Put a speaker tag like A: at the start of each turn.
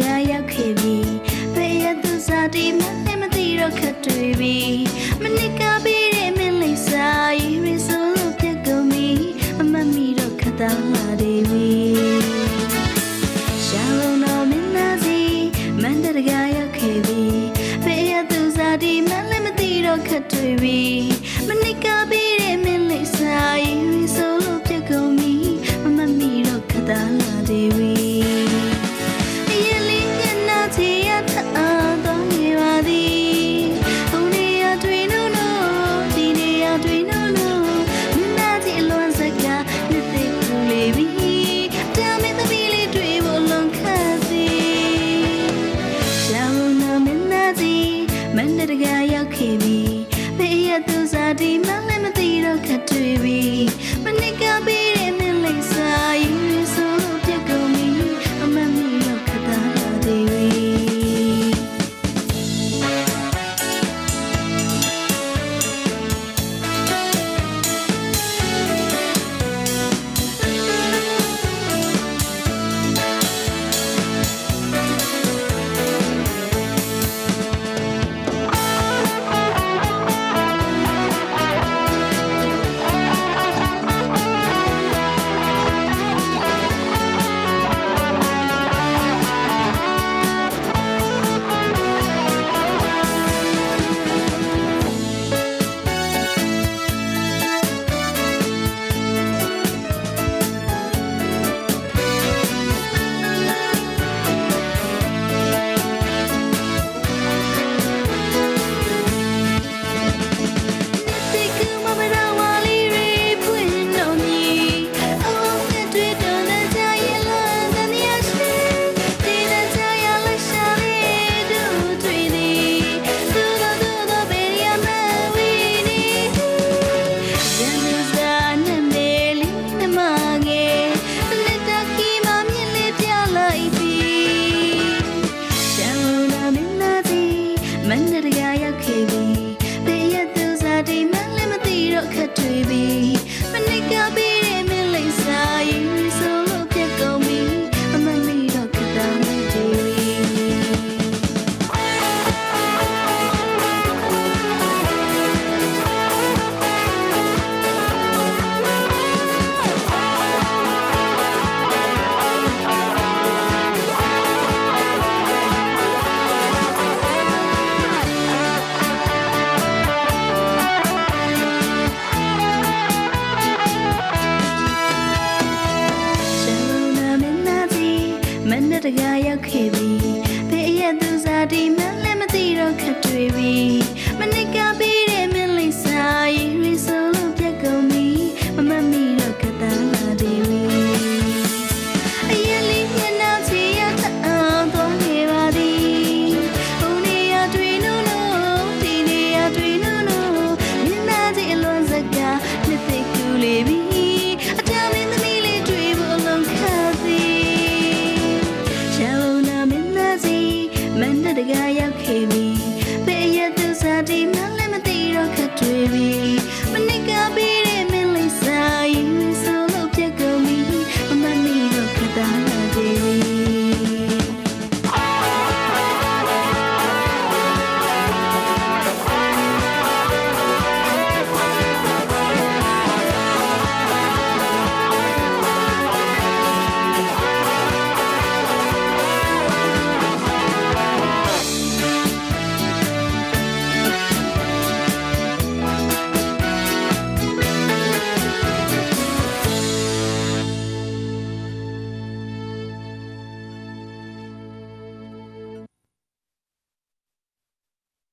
A: ကားရောက်ခဲ့ပြီဘယ်ရသူစားတီမနဲ့မသိတော့ခက်တွေ့ပြီမနစ်ကပေးတဲ့မင်းလိမ့်စာရေးရဆိုလို့ပြက်ကုန်ပြီမမတ်မိတော့ခက်တာလာတယ်ပြီရှာလုံးတော်မင်းသားစီမန္တတကားရောက်ခဲ့ပြီဘယ်ရသူစားတီမနဲ့မသိတော့ခက်တွေ့ပြီမနစ်ကပေးတဲ့မင်းလိမ့်စာရေးရဆိုလို့ပြက်ကုန်ပြီမမတ်မိတော့ခက်တာလာတယ်ပြီမန္တတကားရောက်ခဲ့ပြီဘယ်ရသူစားတီမလည်းမသိတော့ခက်တွေ့ပြီမနစ်ကပေးတဲ့မင်းလိမ့်စာရေးရဆိုလို့ပြက်ကုန်ပြီအမမီတော့ခက်တာလာသေးပြီမန္တတကားရောက်ခဲ့ပြီဘယ်ရသူစားတီမလည်းမသိတော့ခက်တွေ့ပြီမနစ်ကပေးတဲ့မင်းလိမ့်စာရေးရဆိုလို့ပြက်ကုန်ပြီအမမီတော့ခက်တာလာသေးပြီမန္တတကားရောက်ခဲ့ပြီဘယ်ရသူစားတီမလည်းမသိတော့ခက်တွေ့ပြီမနစ်ကပေးတဲ့မင်းလိမ့်စာရေးရဆိုလို့ပြက်ကုန်ပြီမမတ်မိတော့ခက်တာလာသေးပြီအရင်လေးမျက်နှာချီရအောင်သွားနေပါသည်ဟိုနေရတွေ့နိုးနိုးဒီနေရတွေ့နိုးနိုးမျက်နှာချီအလွန်စကားနှစ်သိကူလေးပြီအတမင်းသမီးလေးတွေ့ဖို့အလုံးခက်သည်မန္တတကားရောက်ခဲ့ပြီ